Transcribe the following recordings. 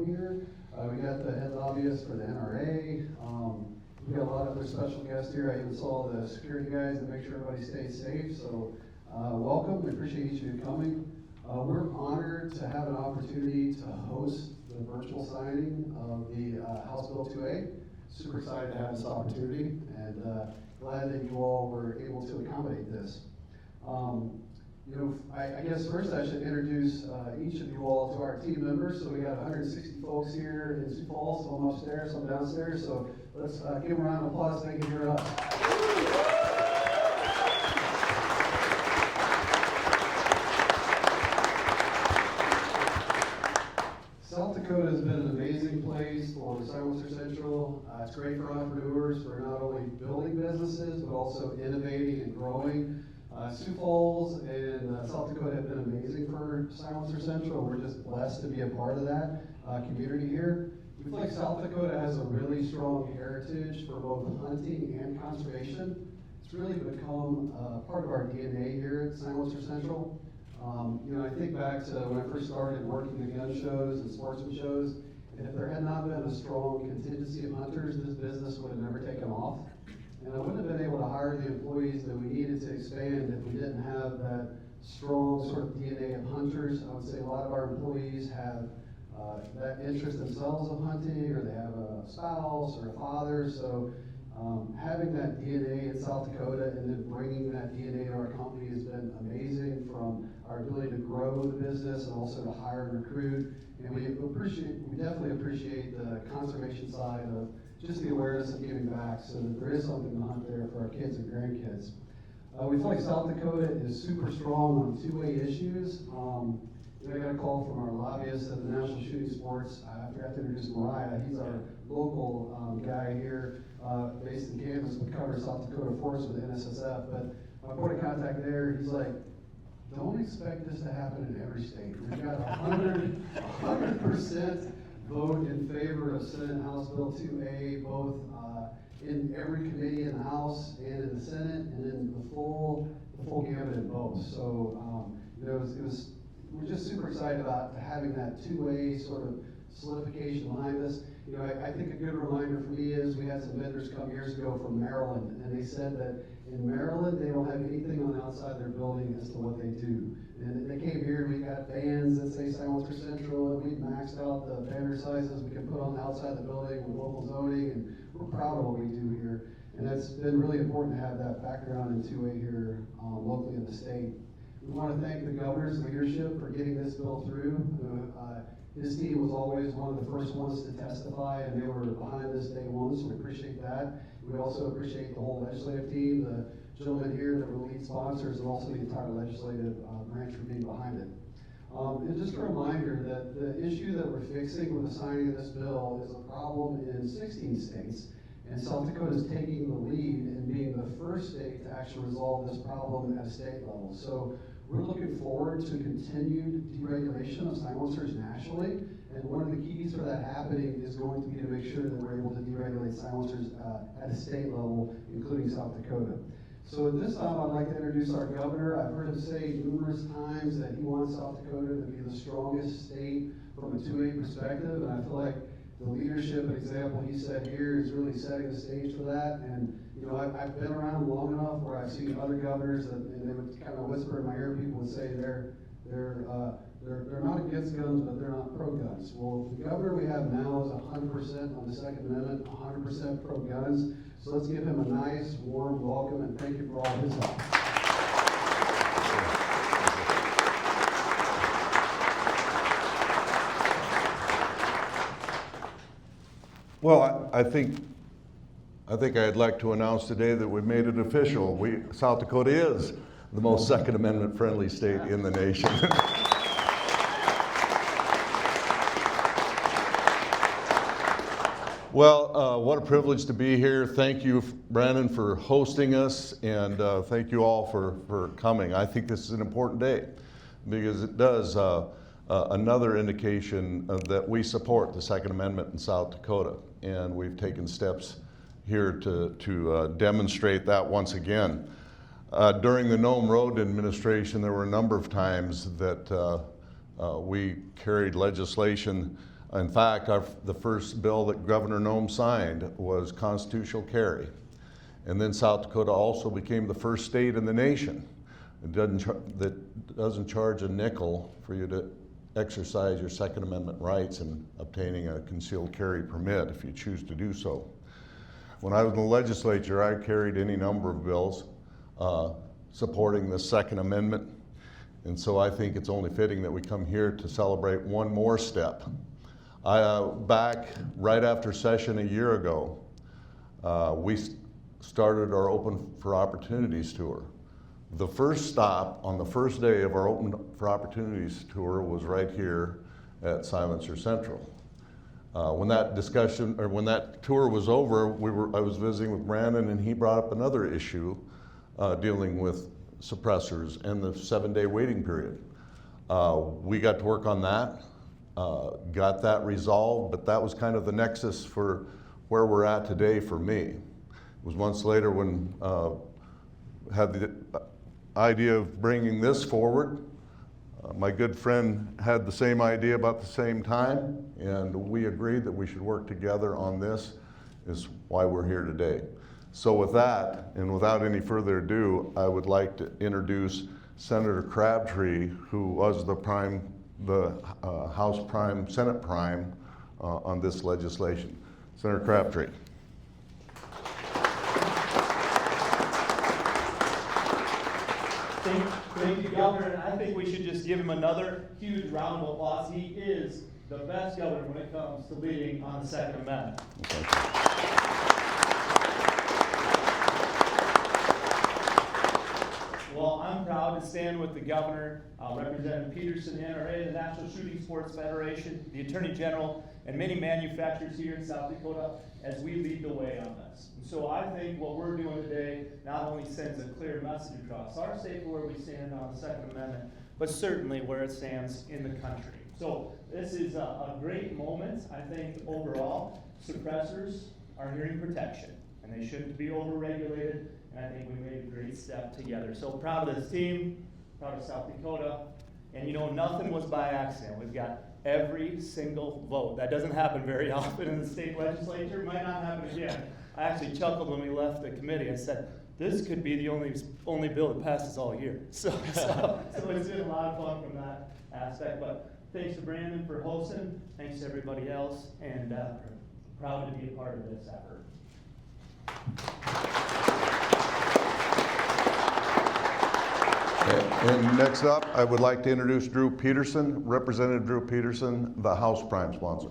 Here. We got the head lobbyist for the NRA. We got a lot of other special guests here. I even saw the security guys to make sure everybody stays safe. So welcome. We appreciate each of you coming. We're honored to have an opportunity to host the virtual signing of the House Bill 2A. Super excited to have this opportunity, and glad that you all were able to accommodate this. I guess first I should introduce each of you all to our team members. So we got 160 folks here in Sioux Falls, some upstairs, some downstairs. So let's give them a round of applause so they can hear us. South Dakota has been an amazing place for Silencer Central. It's great for entrepreneurs, for not only building businesses, but also innovating and growing. Sioux Falls and South Dakota have been amazing for Silencer Central. We're just blessed to be a part of that community here. We feel like South Dakota has a really strong heritage for both hunting and conservation. It's really become part of our DNA here at Silencer Central. I think back to when I first started working the gun shows and sportsman shows, and if there had not been a strong contingency of hunters, this business would have never taken off. And I wouldn't have been able to hire the employees that we needed to expand if we didn't have that strong sort of DNA of hunters. I would say a lot of our employees have that interest themselves of hunting, or they have a spouse or a father. So having that DNA in South Dakota and then bringing that DNA to our company has been amazing, from our ability to grow the business and also to hire and recruit. And we definitely appreciate the conservation side of just the awareness of giving back, so that there is something to hunt there for our kids and grandkids. We feel like South Dakota is super strong on two-way issues. I got a call from our lobbyist at the National Shooting Sports. I forgot to introduce Mariah. He's our local guy here, based in Kansas, but covers South Dakota for us with NSSF. But my point of contact there, he's like, don't expect this to happen in every state. We've got 100% vote in favor of Senate and House Bill 2A, both in every committee in the House and in the Senate, and then the full gamut in both. So we're just super excited about having that two-way sort of solidification behind us. I think a good reminder for me is we had some vendors come years ago from Maryland, and they said that in Maryland, they don't have anything on the outside of their building as to what they do. And they came here, and we got bands that say Silencer Central, and we maxed out the banner sizes we can put on the outside of the building with local zoning, and we're proud of what we do here. And it's been really important to have that background in 2A here locally in the state. We want to thank the governor's leadership for getting this bill through. His team was always one of the first ones to testify, and they were behind this day one, so we appreciate that. We also appreciate the whole legislative team, the gentlemen here that were lead sponsors, and also the entire legislative branch for being behind it. And just a reminder that the issue that we're fixing with the signing of this bill is a problem in 16 states, and South Dakota is taking the lead in being the first state to actually resolve this problem at a state level. So we're looking forward to continued deregulation of silencers nationally, and one of the keys for that happening is going to be to make sure that we're able to deregulate silencers at a state level, including South Dakota. So at this time, I'd like to introduce our governor. I've heard him say numerous times that he wants South Dakota to be the strongest state from a 2A perspective, and I feel like the leadership and example he set here is really setting the stage for that. And I've been around long enough where I've seen other governors, and they would kind of whisper in my ear. People would say they're not against guns, but they're not pro guns. Well, the governor we have now is 100% on the Second Amendment, 100% pro guns. So let's give him a nice, warm welcome, and thank you for all his help. Well, I think I'd like to announce today that we made it official. South Dakota is the most Second Amendment friendly state in the nation. Well, what a privilege to be here. Thank you, Brandon, for hosting us, and thank you all for coming. I think this is an important day because it does another indication that we support the Second Amendment in South Dakota, and we've taken steps here to demonstrate that once again. During the Rhoden administration, there were a number of times that we carried legislation In fact, the first bill that Governor Nome signed was constitutional carry. And then South Dakota also became the first state in the nation that doesn't charge a nickel for you to exercise your Second Amendment rights in obtaining a concealed carry permit if you choose to do so. When I was in the legislature, I carried any number of bills supporting the Second Amendment. And so I think it's only fitting that we come here to celebrate one more step. Back right after session a year ago, we started our Open for Opportunities tour. The first stop on the first day of our Open for Opportunities tour was right here at Silencer Central. When that tour was over, I was visiting with Brandon, and he brought up another issue dealing with suppressors and the 7-day waiting period. We got to work on that, got that resolved, but that was kind of the nexus for where we're at today for me. It was months later when had the idea of bringing this forward. My good friend had the same idea about the same time, and we agreed that we should work together on this, is why we're here today. So with that, and without any further ado, I would like to introduce Senator Crabtree, who was the House Prime, Senate Prime on this legislation. Senator Crabtree. Thank you, Governor. I think we should just give him another huge round of applause. He is the best governor when it comes to leading on the Second Amendment. Well, I'm proud to stand with the governor, Representative Peterson, the NRA, the National Shooting Sports Federation, the Attorney General, and many manufacturers here in South Dakota as we lead the way on this. And so I think what we're doing today not only sends a clear message across our state for where we stand on the Second Amendment, but certainly where it stands in the country. So this is a great moment, I think, overall. Suppressors are hearing protection, and they shouldn't be overregulated, and I think we made a great step together. So proud of this team, proud of South Dakota, and you know, nothing was by accident. We've got every single vote. That doesn't happen very often in the state legislature. Might not happen again. I actually chuckled when we left the committee. I said, this could be the only bill that passes all year. So it's been a lot of fun from that aspect. But thanks to Brandon for hosting. Thanks to everybody else, and proud to be a part of this effort. And next up, I would like to introduce Drew Peterson, Representative Drew Peterson, the House Prime sponsor.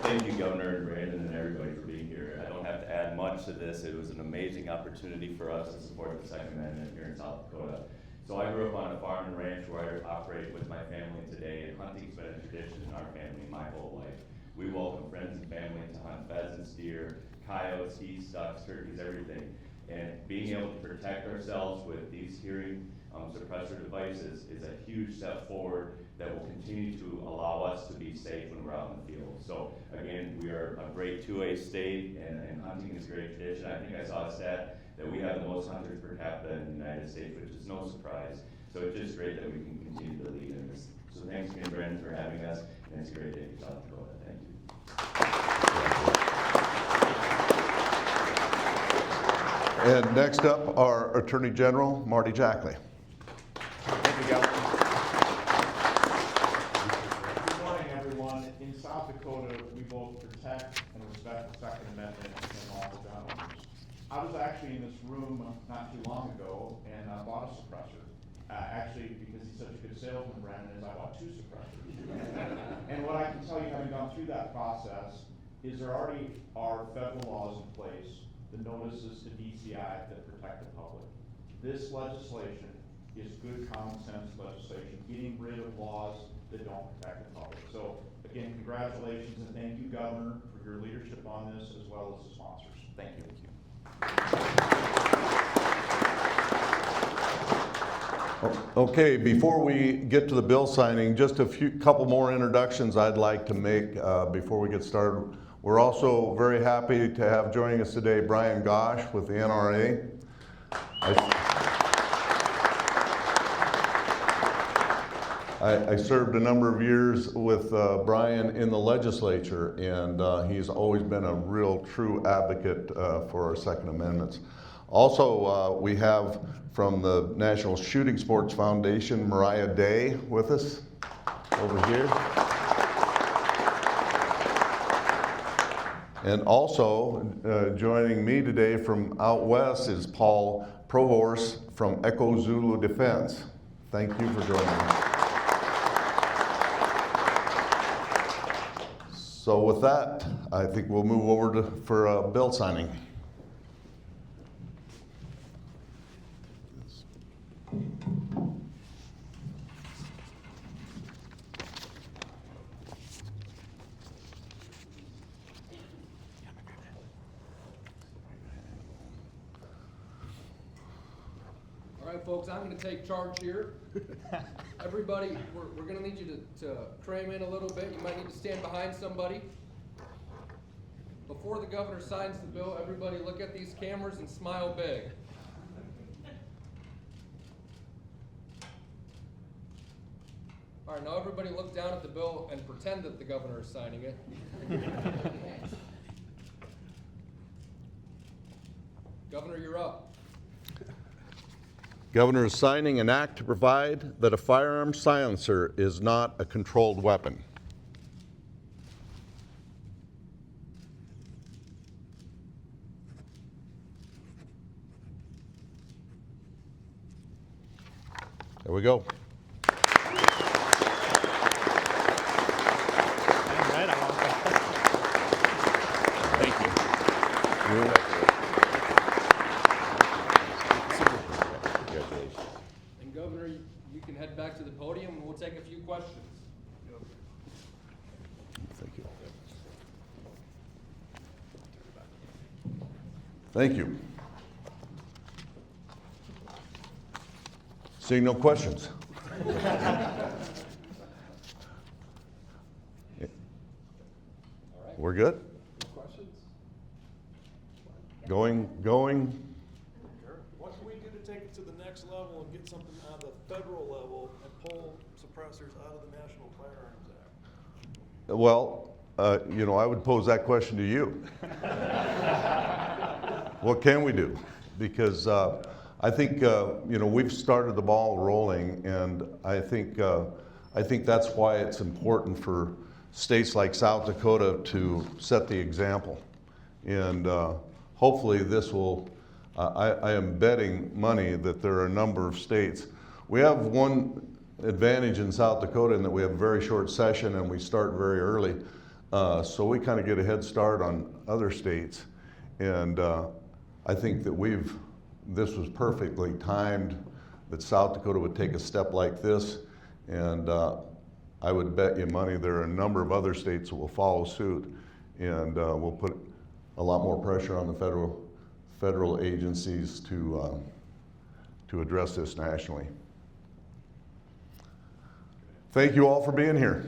Thank you, Governor and Brandon and everybody for being here. I don't have to add much to this. It was an amazing opportunity for us to support the Second Amendment here in South Dakota. So I grew up on a farm and ranch where I operate with my family today, and hunting's been a tradition in our family my whole life. We welcome friends and family to hunt pheasants, deer, coyotes, geese, ducks, turkeys, everything. And being able to protect ourselves with these hearing suppressor devices is a huge step forward that will continue to allow us to be safe when we're out in the field. So again, we are a great 2A state, and hunting is a great tradition. I think I saw a stat that we have the most hunters per capita in the United States, which is no surprise. So it's just great that we can continue to lead in this. So thanks again, Brandon, for having us, and it's a great day for South Dakota. Thank you. And next up, our Attorney General, Marty Jackley. Thank you, Governor. Good morning, everyone. In South Dakota, we both protect and respect the Second Amendment and all the gun owners. I was actually in this room not too long ago and bought a suppressor. Actually, because he's such a good salesman, Brandon, is I bought 2 suppressors. And what I can tell you, having gone through that process, is there already are federal laws in place, the notices to DCI that protect the public. This legislation is good common sense legislation, getting rid of laws that don't protect the public. So again, congratulations and thank you, Governor, for your leadership on this as well as the sponsors. Thank you. Okay, before we get to the bill signing, just a couple more introductions I'd like to make before we get started. We're also very happy to have joining us today Brian Gosh with the NRA. I served a number of years with Brian in the legislature, and he's always been a real true advocate for our Second Amendments. Also, we have from the National Shooting Sports Foundation, Mariah Day with us over here. And also joining me today from out west is Paul Prohorst from Echo Zulu Defense. Thank you for joining us. So with that, I think we'll move over for a bill signing. All right, folks, I'm going to take charge here. Everybody, we're going to need you to cram in a little bit. You might need to stand behind somebody. Before the governor signs the bill, everybody look at these cameras and smile big. All right, now everybody look down at the bill and pretend that the governor is signing it. Governor, you're up. Governor is signing an act to provide that a firearm silencer is not a controlled weapon. There we go. Thank you. And Governor, you can head back to the podium and we'll take a few questions. Thank you. Thank you. Seeing no questions. We're good? Questions? Going. What can we do to take it to the next level and get something on the federal level and pull suppressors out of the National Firearms Act? Well, I would pose that question to you. What can we do? Because I think we've started the ball rolling, and I think that's why it's important for states like South Dakota to set the example. And hopefully this will, I am betting money that there are a number of states. We have one advantage in South Dakota in that we have a very short session and we start very early. So we kind of get a head start on other states. And I think that this was perfectly timed that South Dakota would take a step like this. And I would bet you money there are a number of other states that will follow suit, and we'll put a lot more pressure on the federal agencies to address this nationally. Thank you all for being here.